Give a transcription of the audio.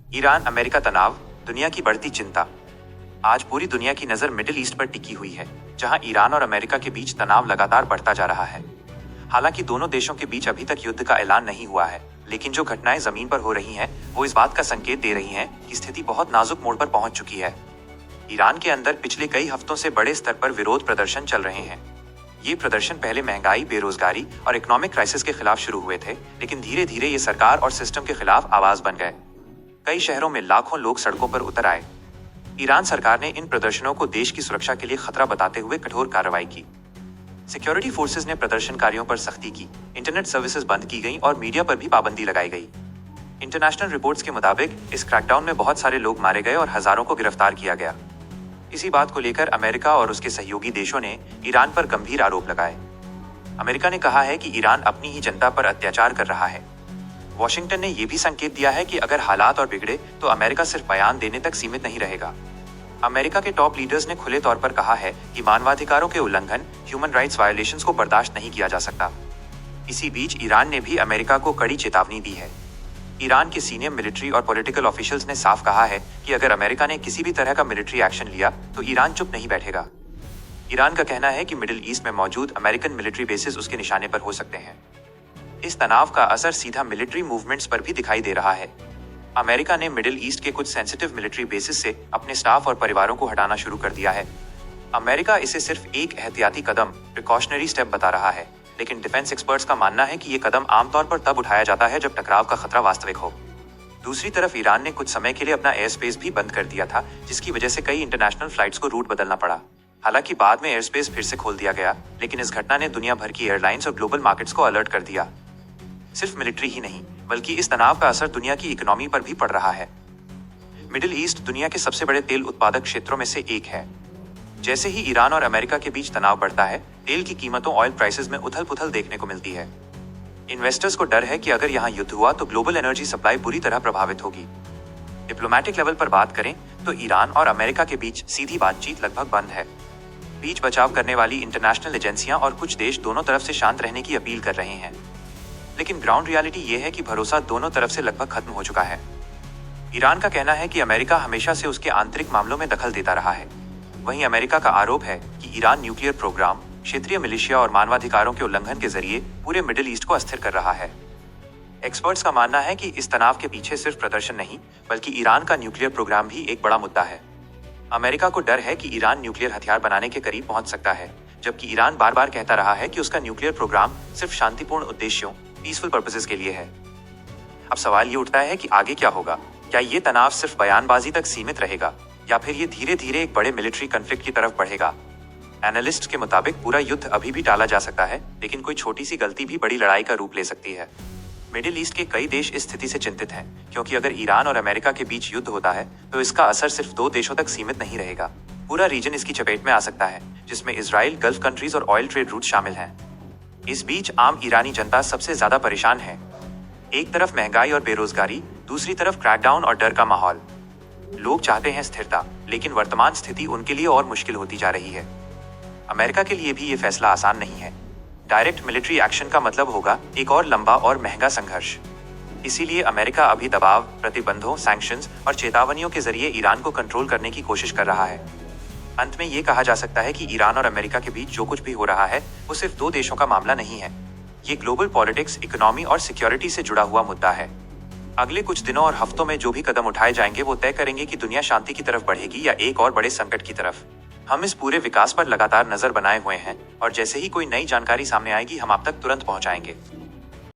Iran America तनाव, दुनिया की बढ़ती चिंता। आज पूरी दुनिया की नजर मिडिल ईस्ट पर टिकी हुई है, जहां ईरान और अमेरिका के बीच तनाव लगातार बढ़ता जा रहा है। हालांकि दोनों देशों के बीच अभी तक युद्ध का ऐलान नहीं हुआ है, लेकिन जो घटनाएं जमीन पर हो रही हैं, वो इस बात का संकेत दे रही हैं कि स्थिति बहुत नाजुक मोड़ पर पहुंच चुकी है। ईरान के अंदर पिछले कई हफ्तों से बड़े स्तर पर विरोध प्रदर्शन चल रहे हैं। ये प्रदर्शन पहले महंगाई, बेरोजगारी और इकोनॉमिक क्राइसिस के खिलाफ शुरू हुए थे, लेकिन धीरे धीरे ये सरकार और सिस्टम के खिलाफ आवाज बन गए। कई शहरों में लाखों लोग सड़कों पर उतर आए। ईरान सरकार ने इन प्रदर्शनों को देश की सुरक्षा के लिए खतरा बताते हुए कठोर कार्रवाई की। सिक्योरिटी फोर्सेस ने प्रदर्शनकारियों पर सख्ती की, इंटरनेट सर्विसेज बंद की गई और मीडिया पर भी पाबंदी लगाई गई। इंटरनेशनल रिपोर्ट्स के मुताबिक इस क्रैकडाउन में बहुत सारे लोग मारे गए और हजारों को गिरफ्तार किया गया। इसी बात को लेकर अमेरिका और उसके सहयोगी देशों ने ईरान पर गंभीर आरोप लगाए। अमेरिका ने कहा है कि ईरान अपनी ही जनता पर अत्याचार कर रहा है। वॉशिंगटन ने यह भी संकेत दिया है कि अगर हालात और बिगड़े तो अमेरिका सिर्फ बयान देने तक सीमित नहीं रहेगा। अमेरिका के टॉप लीडर्स ने खुले तौर पर कहा है कि मानवाधिकारों के उल्लंघन, ह्यूमन राइट्स वायलेशंस को बर्दाश्त नहीं किया जा सकता। इसी बीच ईरान ने भी अमेरिका को कड़ी चेतावनी दी है। ईरान के सीनियर मिलिट्री और पॉलिटिकल ऑफिशियल्स ने साफ कहा है कि अगर अमेरिका ने किसी भी तरह का मिलिट्री एक्शन लिया तो ईरान चुप नहीं बैठेगा। ईरान का कहना है कि मिडिल ईस्ट में मौजूद अमेरिकन मिलिट्री बेसिस उसके निशाने पर हो सकते हैं। इस तनाव का असर सीधा मिलिट्री मूवमेंट्स पर भी दिखाई दे रहा है। अमेरिका ने मिडिल ईस्ट के कुछ सेंसिटिव मिलिट्री बेसिस से अपने स्टाफ और परिवारों को हटाना शुरू कर दिया है। अमेरिका इसे सिर्फ एक एहतियाती कदम, प्रिकॉशनरी स्टेप बता रहा है, लेकिन डिफेंस एक्सपर्ट्स का मानना है कि ये कदम आमतौर पर तब उठाया जाता है जब टकराव का खतरा वास्तविक हो। दूसरी तरफ ईरान ने कुछ समय के लिए अपना एयर स्पेस भी बंद कर दिया था, जिसकी वजह से कई इंटरनेशनल फ्लाइट्स को रूट बदलना पड़ा। हालांकि बाद में एयर स्पेस फिर से खोल दिया गया, लेकिन इस घटना ने दुनिया भर की एयरलाइंस और ग्लोबल मार्केट्स को अलर्ट कर दिया। सिर्फ मिलिट्री ही नहीं, बल्कि इस तनाव का असर दुनिया की इकोनॉमी पर भी पड़ रहा है। मिडिल ईस्ट दुनिया के सबसे बड़े तेल उत्पादक क्षेत्रों में से एक है। जैसे ही ईरान और अमेरिका के बीच तनाव बढ़ता है, तेल की कीमतों, ऑयल प्राइसेस में उथल-पुथल देखने को मिलती है। इन्वेस्टर्स को डर है कि अगर यहाँ युद्ध हुआ तो ग्लोबल एनर्जी सप्लाई बुरी तरह प्रभावित होगी। डिप्लोमेटिक लेवल पर बात करें तो ईरान और अमेरिका के बीच सीधी बातचीत लगभग बंद है। बीच बचाव करने वाली इंटरनेशनल एजेंसियां और कुछ देश दोनों तरफ से शांत रहने की अपील कर रहे हैं, लेकिन ग्राउंड रियलिटी ये है कि भरोसा दोनों तरफ से लगभग खत्म हो चुका है। ईरान का कहना है कि अमेरिका हमेशा से उसके आंतरिक मामलों में दखल देता रहा है। वहीं अमेरिका का आरोप है कि ईरान न्यूक्लियर प्रोग्राम, क्षेत्रीय मिलिशिया और मानवाधिकारों के उल्लंघन के जरिए पूरे मिडिल ईस्ट को अस्थिर कर रहा है। एक्सपर्ट्स का मानना है कि इस तनाव के पीछे सिर्फ प्रदर्शन नहीं, बल्कि ईरान का न्यूक्लियर प्रोग्राम भी एक बड़ा मुद्दा है। अमेरिका को डर है कि ईरान न्यूक्लियर हथियार बनाने के करीब पहुंच सकता है, जबकि ईरान बार बार कहता रहा है कि उसका न्यूक्लियर प्रोग्राम सिर्फ शांतिपूर्ण उद्देश्यों, पीसफुल पर्पसेस के लिए है। अब सवाल ये उठता है कि आगे क्या होगा? क्या ये तनाव सिर्फ बयानबाजी तक सीमित रहेगा या फिर ये धीरे धीरे एक बड़े मिलिट्री कॉन्फ्लिक्ट की तरफ बढ़ेगा? एनालिस्ट के मुताबिक पूरा युद्ध अभी भी टाला जा सकता है, लेकिन कोई छोटी सी गलती भी बड़ी लड़ाई का रूप ले सकती है। मिडिल ईस्ट के कई देश इस स्थिति से चिंतित हैं, क्योंकि अगर ईरान और अमेरिका के बीच युद्ध होता है तो इसका असर सिर्फ दो देशों तक सीमित नहीं रहेगा। पूरा रीजन इसकी चपेट में आ सकता है, जिसमें इजराइल, गल्फ कंट्रीज और ऑयल ट्रेड रूट शामिल हैं। इस बीच आम ईरानी जनता सबसे ज्यादा परेशान है। एक तरफ महंगाई और बेरोजगारी, दूसरी तरफ क्रैकडाउन और डर का माहौल। लोग चाहते हैं स्थिरता, लेकिन वर्तमान स्थिति उनके लिए और मुश्किल होती जा रही है। अमेरिका के लिए भी ये फैसला आसान नहीं है। डायरेक्ट मिलिट्री एक्शन का मतलब होगा एक और लंबा और महंगा संघर्ष। इसीलिए अमेरिका अभी दबाव, प्रतिबंधों, सैंक्शंस और चेतावनियों के जरिए ईरान को कंट्रोल करने की कोशिश कर रहा है। अंत में ये कहा जा सकता है कि ईरान और अमेरिका के बीच जो कुछ भी हो रहा है वो सिर्फ दो देशों का मामला नहीं है। ये ग्लोबल पॉलिटिक्स, इकोनॉमी और सिक्योरिटी से जुड़ा हुआ मुद्दा है। अगले कुछ दिनों और हफ्तों में जो भी कदम उठाए जाएंगे वो तय करेंगे कि दुनिया शांति की तरफ बढ़ेगी या एक और बड़े संकट की तरफ। हम इस पूरे विकास पर लगातार नजर बनाए हुए हैं और जैसे ही कोई नई जानकारी सामने आएगी हम आप तक तुरंत पहुंचाएंगे।